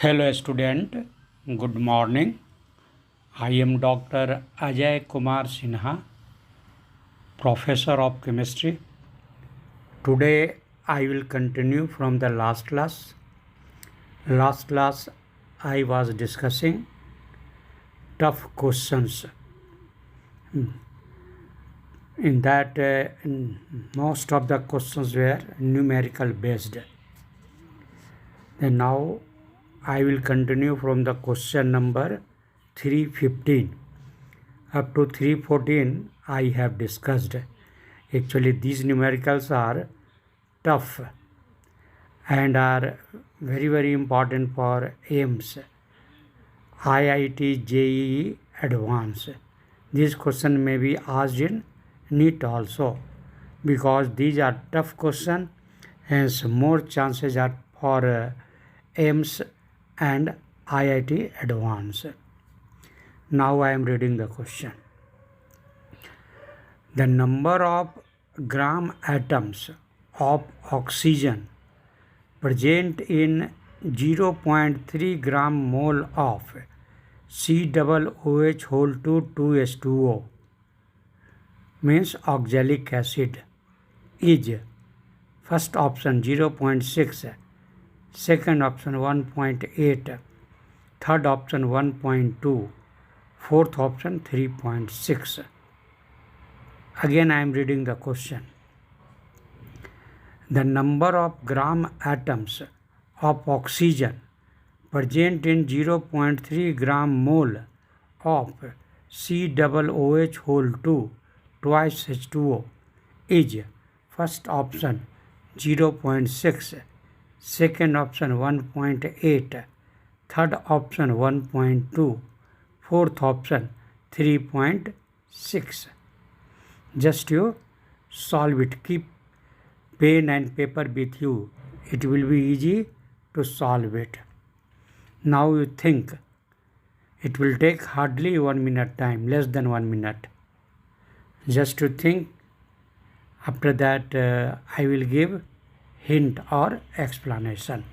Hello student, good morning. I am Dr. Ajay Kumar Sinha, Professor of Chemistry. Today I will continue from the last class. Last class I was discussing tough questions. In that most of the questions were numerical based. Then now I will continue from the question number 315. Up to 314 I have discussed. Actually these numericals are tough and are very important for AIMS, IITJEE Advanced. This question may be asked in NEET also, because these are tough questions, hence more chances are for AIMS and IIT Advanced. Now I am reading the question. The number of gram atoms of oxygen present in 0.3 gram mole of COOH whole 2H2O means oxalic acid is first option 0.6, second option 1.8, third option 1.2, fourth option 3.6. Again I am reading the question. The number of gram atoms of oxygen present in 0.3 gram mole of COOH whole 2 twice H2O is first option 0.6, second option 1.8, third option 1.2, fourth option 3.6. Just you solve it. Keep pen and paper with you. It will be easy to solve it. Now you think. It will take hardly 1 minute time, less than 1 minute. Just to think. After that I will give hint or explanation.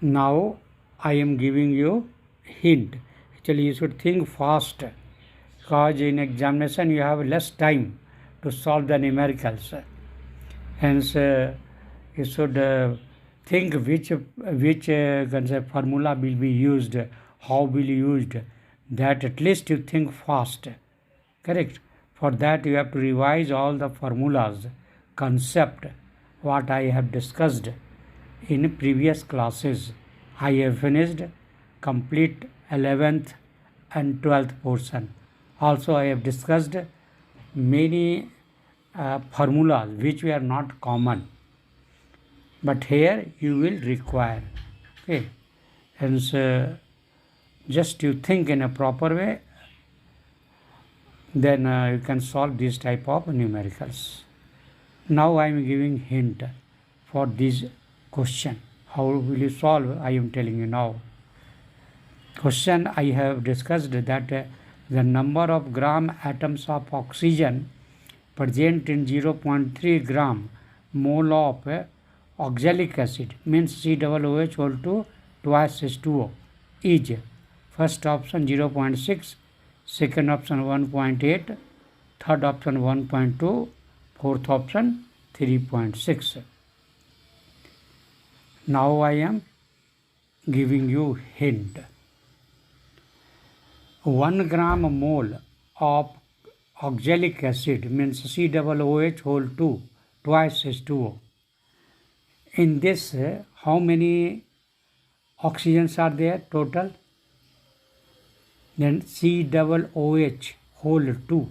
Now I am giving you hint. Actually you should think fast, because in examination you have less time to solve the numericals. Hence you should think which formula will be used, how will you used, that at least you think fast. Correct? For that you have to revise all the formulas, concept, what I have discussed in previous classes. I have finished complete 11th and 12th portion. Also I have discussed many formulas which were not common, but here you will require. Okay, hence just you think in a proper way, then you can solve this type of numericals. Now I am giving hint for this question. How will you solve? I am telling you now. Question I have discussed that the number of gram atoms of oxygen present in 0.3 gram mole of oxalic acid means COOH whole 2 twice H2O is first option 0.6, second option 1.8, third option 1.2, fourth option 3.6. Now I am giving you hint. 1 gram mole of oxalic acid means COOH whole 2 twice H2O. In this how many oxygens are there total? Then COOH whole 2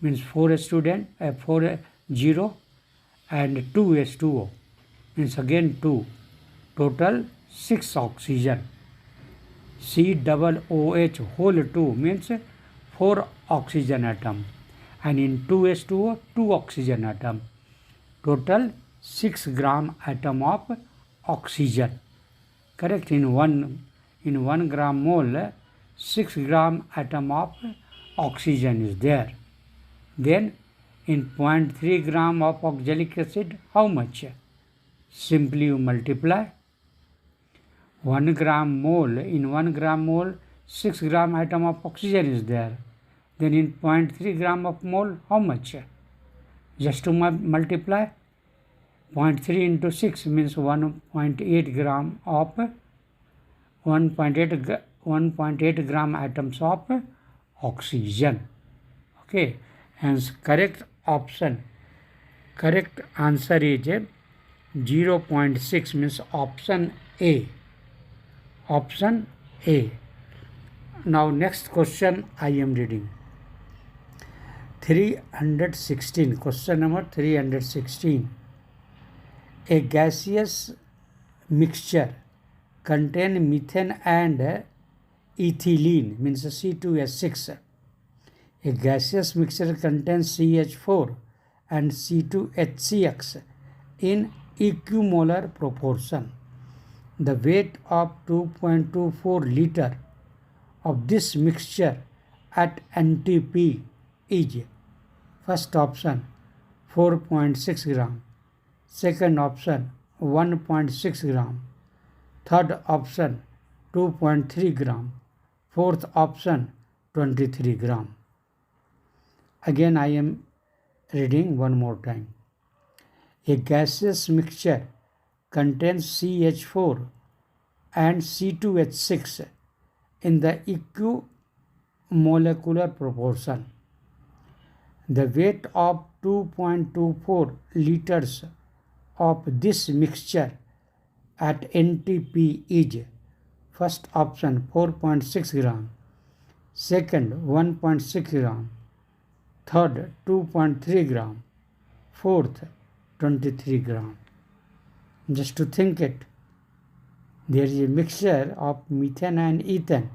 means 4 student 4 0 and 2 H2O means again 2. Total 6 oxygen. COOH whole 2 means 4 oxygen atom, and in 2H2O 2 oxygen atom. Total 6 gram atom of oxygen. Correct? In 1 gram mole 6 gram atom of oxygen is there. Then in 0.3 gram of oxalic acid, how much? Simply you multiply. 1 gram mole, in 1 gram mole, 6 gram atom of oxygen is there. Then in 0.3 gram of mole, how much? Just to multiply. 0.3 into 6 means 1.8 gram of 1.8 gram atoms of oxygen. Okay, hence correct answer is 0.6 means option A. Option A. Now next question I am reading. 316, question number 316. A gaseous mixture contain methane and ethylene means C2H6. A gaseous mixture contains CH4 and C2HCX in equimolar proportion. The weight of 2.24 liter of this mixture at NTP is first option 4.6 gram, second option 1.6 gram, third option 2.3 gram, fourth option 23 gram. Again I am reading one more time. A gaseous mixture contains CH4 and C2H6 in the equimolar proportion. The weight of 2.24 liters of this mixture at NTP is first option 4.6 gram, second 1.6 gram, third 2.3 gram, fourth 23 gram. Just to think it, there is a mixture of methane and ethane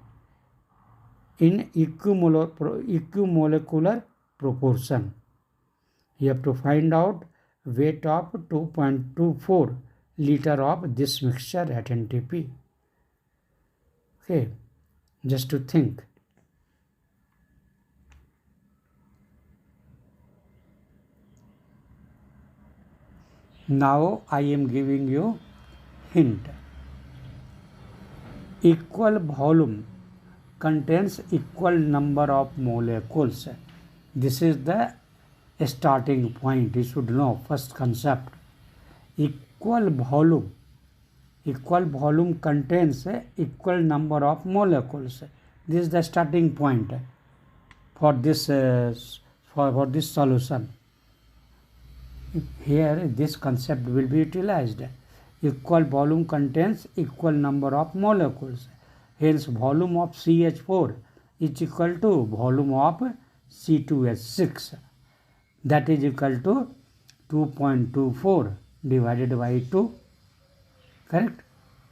in equimolar proportion. You have to find out weight of 2.24 liter of this mixture at NTP. Okay, just to think. Now I am giving you hint. Equal volume contains equal number of molecules. This is the starting point. You should know first concept. Equal volume contains equal number of molecules. This is the starting point for this for this solution. Here this concept will be utilized. Equal volume contains equal number of molecules. Hence volume of CH4 is equal to volume of C2H6. That is equal to 2.24 divided by 2. Correct?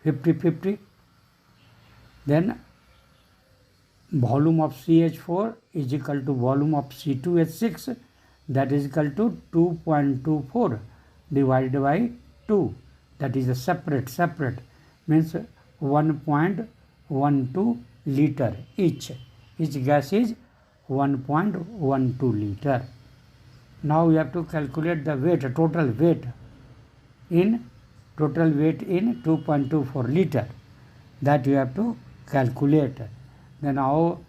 50-50. Then volume of CH4 is equal to volume of C2H6. That is equal to 2.24 divided by 2. That is a separate means 1.12 liter each. Each gas is 1.12 liter. Now you have to calculate the weight, total weight in 2.24 liter. That you have to calculate. Then now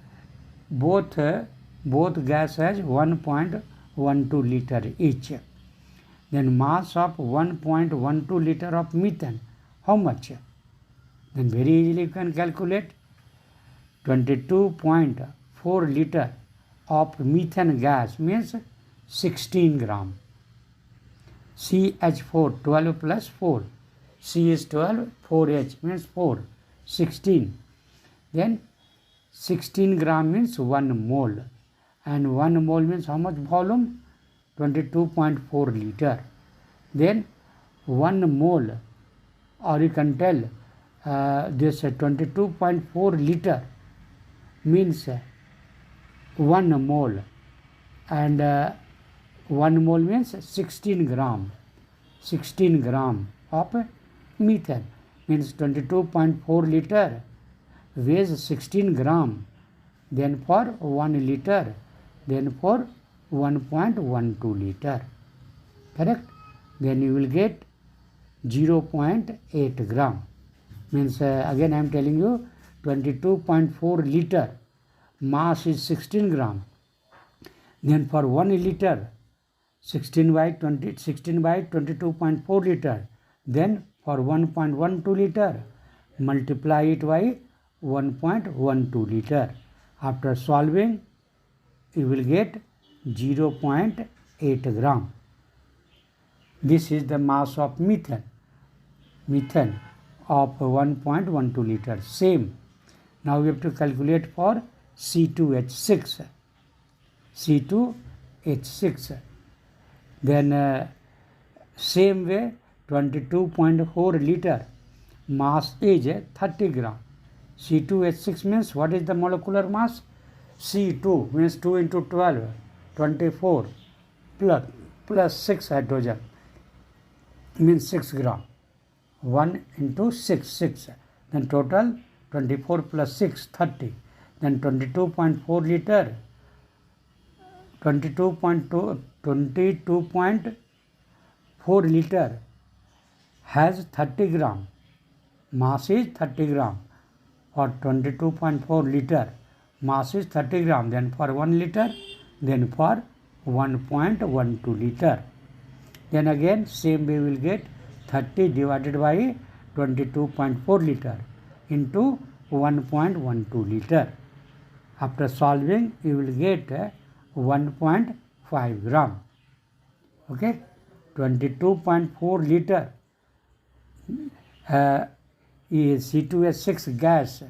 both gas has 1.12 liter each. Then mass of 1.12 liter of methane, how much? Then very easily you can calculate. 22.4 liter of methane gas means 16 gram. CH4 12 plus 4. C is 12, 4H means 4, 16. Then 16 gram means 1 mole. And 1 mole means how much volume? 22.4 liter. Then 1 mole, or you can tell this 22.4 liter means 1 mole, and 1 mole means 16 gram. 16 gram of methane means 22.4 liter weighs 16 gram. Then for 1 liter, then for 1.12 liter. Correct? Then you will get 0.8 gram. Means again I am telling you 22.4 liter. Mass is 16 gram. Then for 1 liter, 16 by 22.4 liter. Then for 1.12 liter, multiply it by 1.12 liter. After solving, you will get 0.8 gram. This is the mass of methane of 1.12 liter. Same. Now we have to calculate for C2H6. C2H6. Then same way 22.4 liter. Mass is 30 gram. C2H6 means what is the molecular mass? C2 means 2 into 12, 24 plus 6 hydrogen means 6 gram. 1 into 6. Then total 24 plus 6, 30. Then 22.4 liter. 22.4 liter has 30 gram. Mass is 30 gram. For 22.4 liter, mass is 30 gram. Then for 1 liter, then for 1.12 liter. Then again same way we will get 30 divided by 22.4 liter into 1.12 liter. After solving, you will get 1.5 gram. Okay, 22.4 liter is C2H6 gas.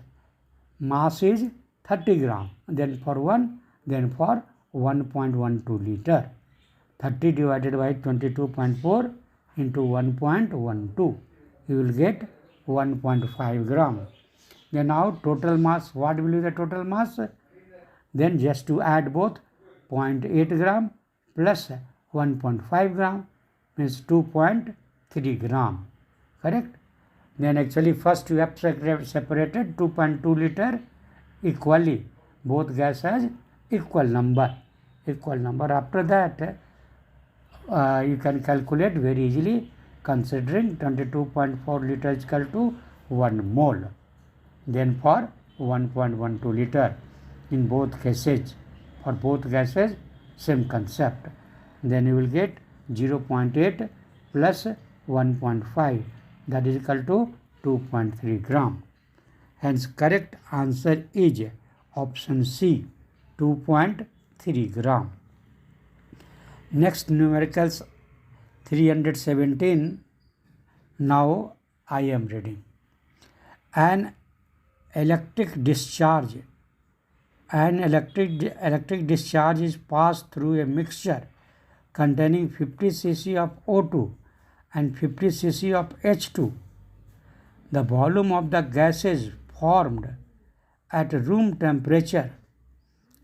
Mass is 30 gram. Then for 1, then for 1.12 liter. 30 divided by 22.4 into 1.12. You will get 1.5 gram. Then now total mass, what will be the total mass? Then just to add both 0.8 gram plus 1.5 gram means 2.3 gram. Correct? Then actually first you have separated 2.2 liter equally. Both gas has equal number. After that you can calculate very easily, considering 22.4 liter is equal to 1 mole. Then for 1.12 liter in both cases. For both gases, same concept. Then you will get 0.8 plus 1.5, that is equal to 2.3 gram. Hence correct answer is option C, 2.3 gram. Next numericals 317. Now I am reading. An electric discharge is passed through a mixture containing 50 cc of O2 and 50 cc of H2. The volume of the gases formed at room temperature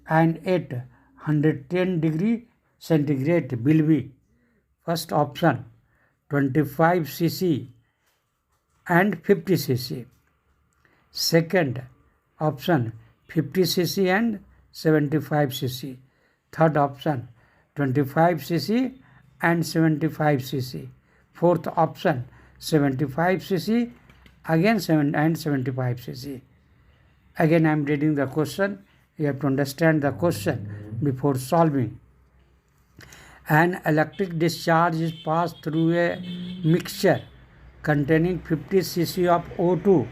and at 110 degree centigrade will be: first option 25 cc and 50 cc. Second option 50 cc and 75 cc. Third option 25 cc and 75 cc. Fourth option 75 cc again 75 cc. Again I am reading the question. You have to understand the question before solving. An electric discharge is passed through a mixture containing 50 cc of O2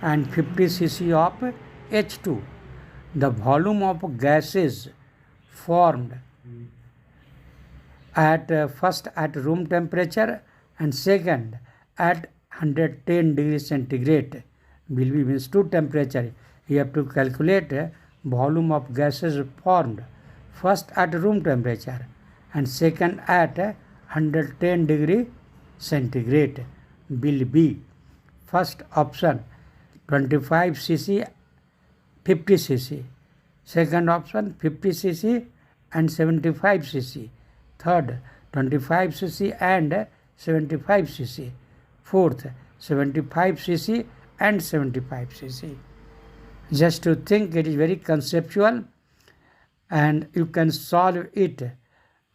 and 50 cc of H2. The volume of gases formed at first at room temperature and second at 110 degrees centigrade will be, means to temperature. You have to calculate volume of gases formed first at room temperature and second at 110 degree centigrade will be: first option 25 cc 50 cc, second option 50 cc and 75 cc, third 25 cc and 75 cc, fourth 75 cc and 75 cc. Just to think, it is very conceptual. and you can solve it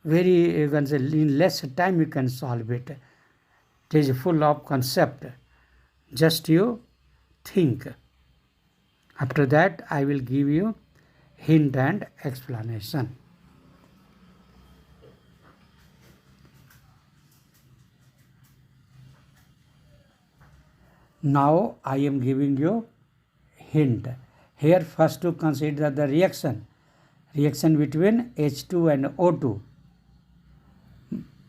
very, you can say in less time you can solve it. It is full of concept. Just you think. After that I will give you hint and explanation. Now I am giving you hint. Here first to consider the reaction between H2 and O2.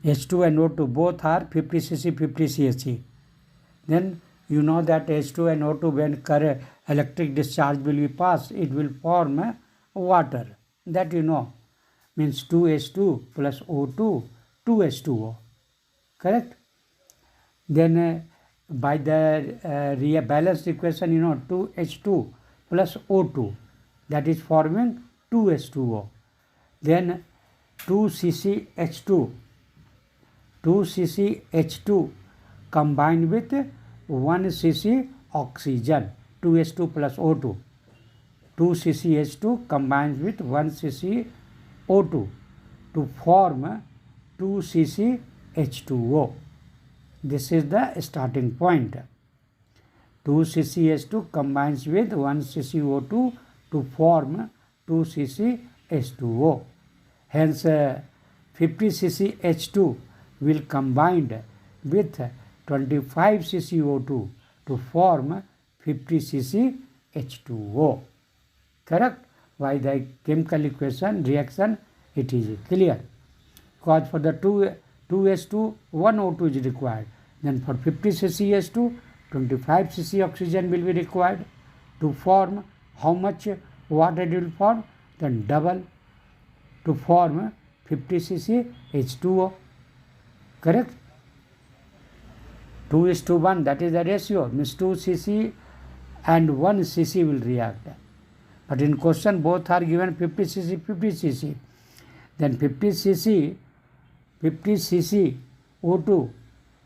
H2 and O2 both are 50 cc 50 cc. Then you know that H2 and O2, when electric discharge will be passed, it will form water. That you know. Means 2H2 plus O2, 2H2O. Correct? Then by the balanced equation, you know, 2H2 plus O2, that is forming 2H2O. Then 2CCH2 combined with 1cc oxygen, 2H2 plus O2. 2CCH2 combines with 1cc O2 to form 2CCH2O. This is the starting point. 2CCH2 combines with 1CCO2 to form 2CCH2O. Hence, 50CCH2 will combine with 25CCO2 to form 50CCH2O. Correct? By the chemical equation reaction, it is clear. Because for the 2H2, 1 O2 is required. Then for 50 CCH2, 25 cc oxygen will be required to form how much water it will form? Then double to form 50 cc H2O. Correct? 2:1, that is the ratio. Means 2 cc and 1 cc will react. But in question both are given 50 cc, 50 cc. Then 50 cc O2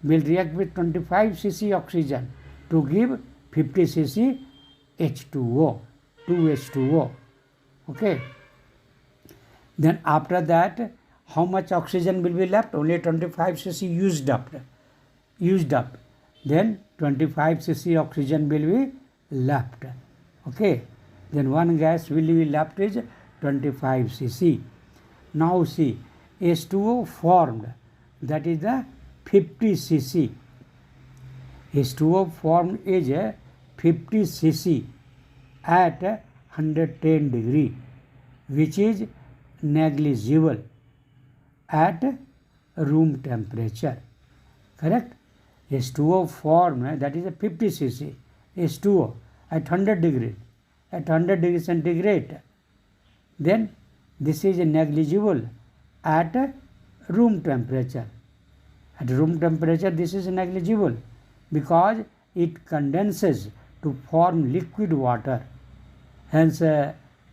will react with 25 cc oxygen to give 50 cc H2O, 2H2O. Okay. Then after that, how much oxygen will be left? Only 25 cc used up. Then 25 cc oxygen will be left. Okay. Then one gas will be left is 25 cc. Now see, H2O formed, that is the 50 cc. H2O formed is 50 cc at 110 degree, which is negligible at room temperature. Correct? H2O formed, that is a 50 cc H2O at 100 degree. At 100 degree centigrade. Then this is negligible at room temperature. At room temperature this is negligible because it condenses to form liquid water. Hence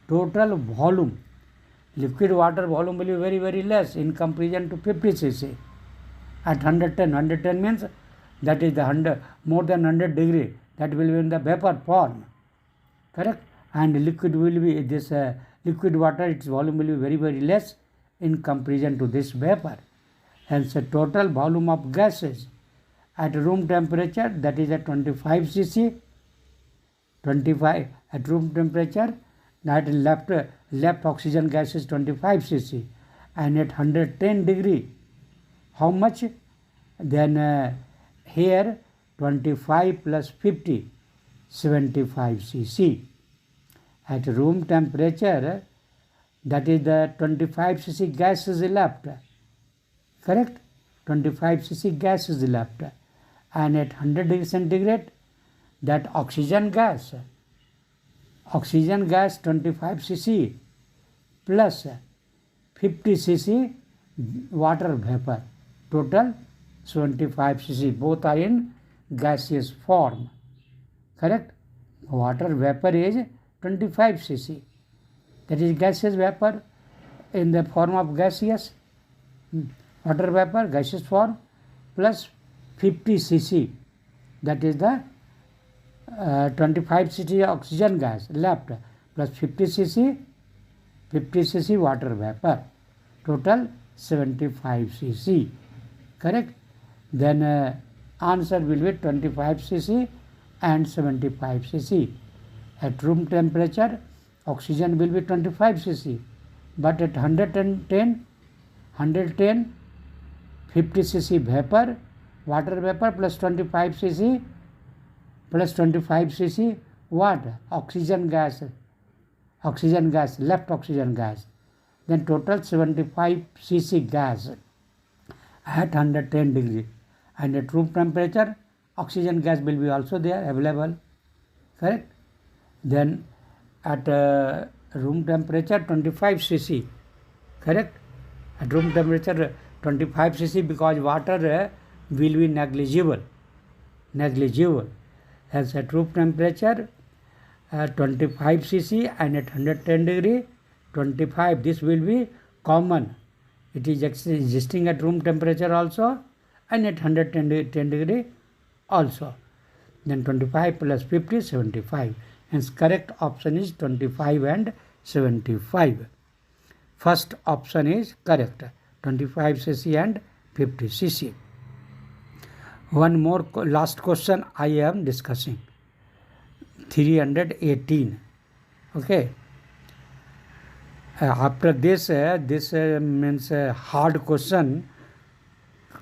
total volume, liquid water volume will be very, very less in comparison to 50 cc. At 110 means that is the 100, more than 100 degree, that will be in the vapor form. Correct? And liquid will be this liquid water, its volume will be very, very less in comparison to this vapor. Hence the total volume of gases at room temperature, that is at 25 cc, 25 at room temperature, that left oxygen gas is 25 cc, and at 110 degree, how much? Then here 25 plus 50, 75 cc. At room temperature, that is the 25 cc gas is left. Correct? 25 cc gas is left. And at 100 degree centigrade, that oxygen gas 25 cc plus 50 cc water vapor, total 75 cc, both are in gaseous form. Correct? Water vapor is 25 cc, that is gaseous vapor in the form of gaseous, water vapor gaseous form, plus 50 cc, that is the 25 cc oxygen gas left, plus 50 cc 50 cc water vapor. Total 75 cc. Correct? Then answer will be 25 cc and 75 cc. At room temperature, oxygen will be 25 cc. But at 110, 50 cc vapor, water vapor plus 25 cc what? Oxygen gas, left oxygen gas. Then total 75 cc gas at 110 degree. And at room temperature, oxygen gas will be also there available. Correct? Then at room temperature 25 cc. Correct? At room temperature 25 cc because water will be negligible. As at room temperature 25 cc and at 110 degree 25. This will be common. It is existing at room temperature also and at 110 degree also. Then 25 plus 50, 75. Hence correct option is 25 and 75. First option is correct. 25 cc and 50 cc. One more last question I am discussing. 318. Okay. After this means hard question,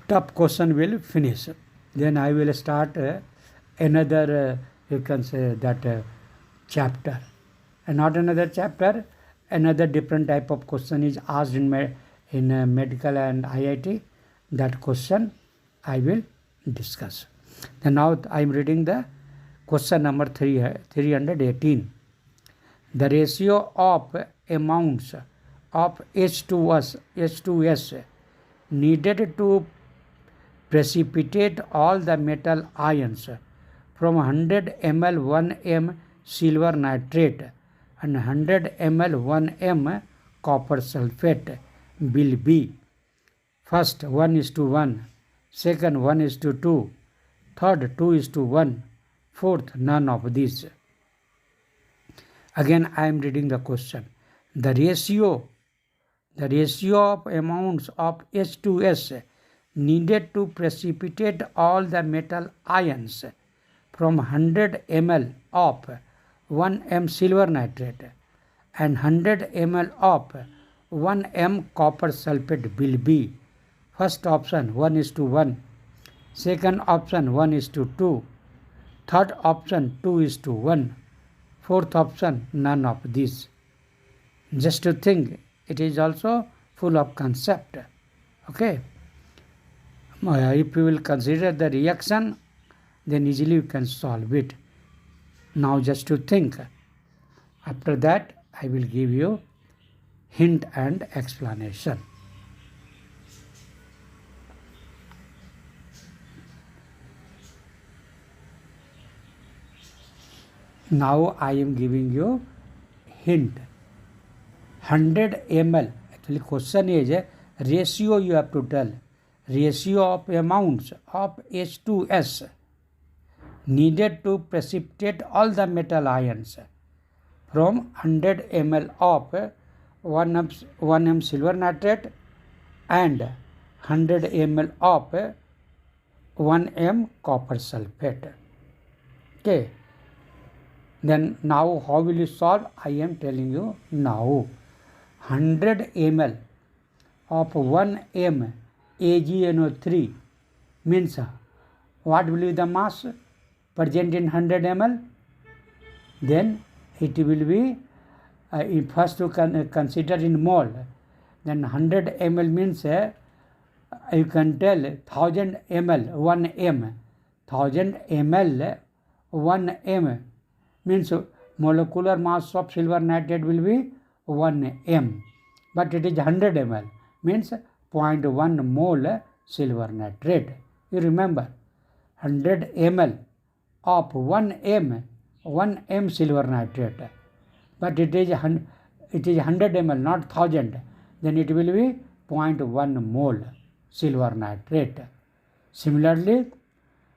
tough question will finish. Then I will start another, you can say that chapter. And not another chapter, another different type of question is asked in medical and IIT. That question I will discuss. Then now I am reading the question number 318. The ratio of amounts of H2S needed to precipitate all the metal ions from 100 ml 1m silver nitrate and 100 ml 1m copper sulfate will be: first 1:1, second 1:2, third 2:1, fourth none of these. Again I am reading the question. The ratio of amounts of H2S needed to precipitate all the metal ions from 100 ml of 1m silver nitrate and 100 ml of 1m copper sulfate will be: first option 1:1, second option 1:2, third option 2:1, fourth option none of these. Just to think, it is also full of concept. Okay. If you will consider the reaction, then easily you can solve it. Now just to think. After that, I will give you hint and explanation. Now I am giving you hint. 100 ml. Actually question is ratio you have to tell. Ratio of amounts of H2S needed to precipitate all the metal ions from 100 ml of 1m silver nitrate and 100 ml of 1m copper sulfate. Okay. Then now how will you solve? I am telling you now. 100 ml of 1m AgNO3 means what will be the mass present in 100 ml? Then it will be first to consider in mole. Then 100 ml means you can tell 1000 ml 1m. 1000 ml 1m means molecular mass of silver nitrate will be 1m, but it is 100 ml means 0.1 mole silver nitrate. You remember 100 ml of 1m silver nitrate, but it is 100 ml not 1000, then it will be 0.1 mole silver nitrate. Similarly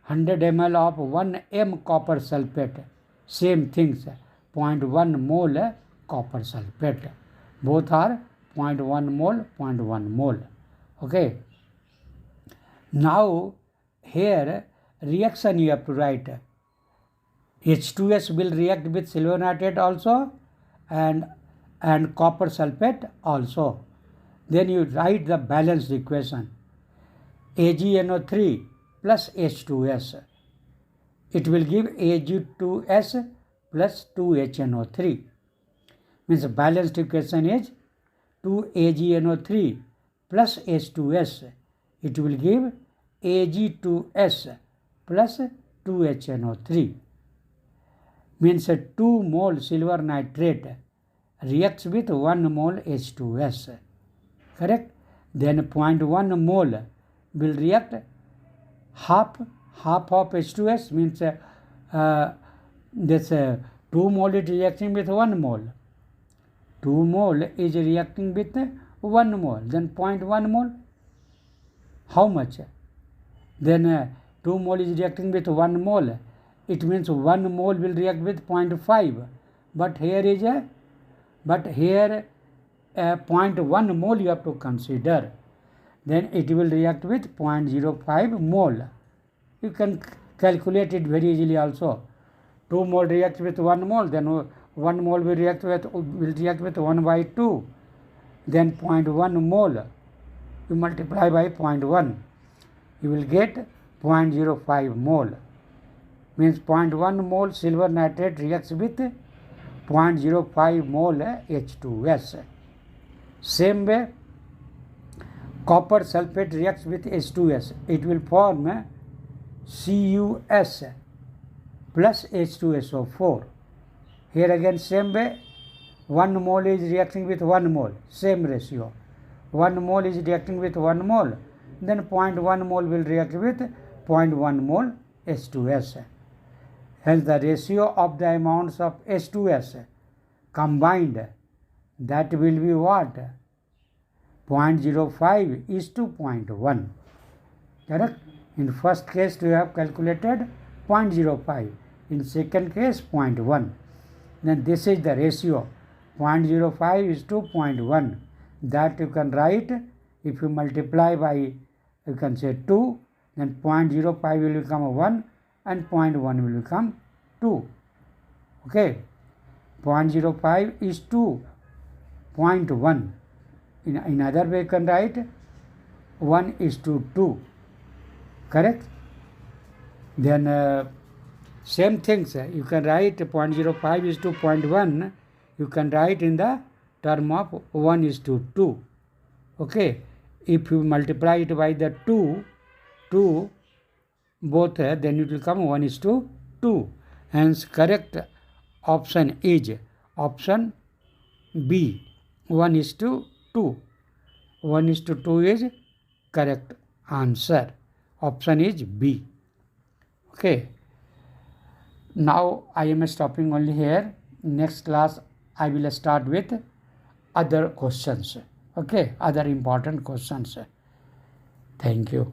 100 ml of 1m copper sulfate, same things, 0.1 mole copper sulfate. Both are 0.1 mole, 0.1 mole. Okay. Now here reaction you have to write. H2S will react with silver nitrate also and copper sulfate also. Then you write the balanced equation. AgNO3 plus H2S. It will give Ag2S plus 2HNO3. Means the balanced equation is 2AgNO3 plus H2S. It will give Ag2S plus 2HNO3. Means 2 mole silver nitrate reacts with 1 mole H2S. Correct? Then 0.1 mole will react half of H2S, means this 2 mole is reacting with 1 mole. 2 mole is reacting with 1 mole. Then 0.1 mole. How much? Then 2 mole is reacting with 1 mole. It means 1 mole will react with 0.5. But here 0.1 mole you have to consider. Then it will react with 0.05 mole. You can calculate it very easily also. 2 mole reacts with 1 mole, then 1 mole will react with 1 by 2. Then 0.1 mole. You multiply by 0.1. You will get 0.05 mole. Means 0.1 mole silver nitrate reacts with 0.05 mole H2S. Same way, copper sulfate reacts with H2S. It will form CuS plus H2SO4. Here again same way, 1 mole is reacting with 1 mole, same ratio. 1 mole is reacting with 1 mole, then 0.1 mole will react with 0.1 mole H2S. Hence the ratio of the amounts of H2S combined, that will be what? 0.05 is to 0.1. Correct? In first case we have calculated 0.05. In second case 0.1. Then this is the ratio. 0.05 is to 0.1. That you can write, if you multiply by, you can say 2, then 0.05 will become 1 and 0.1 will become 2. Okay. 0.05 is to 0.1. In other way you can write 1 is to 2. Correct? Then same things, you can write 0.05 is to 0.1, you can write in the term of 1 is to 2. Okay? If you multiply it by the 2 both, then it will come 1 is to 2. Hence correct option is option B, 1 is to 2. 1 is to 2 is correct answer. Option is B. Okay. Now I am stopping only here. Next class I will start with other questions. Okay, other important questions. Thank you.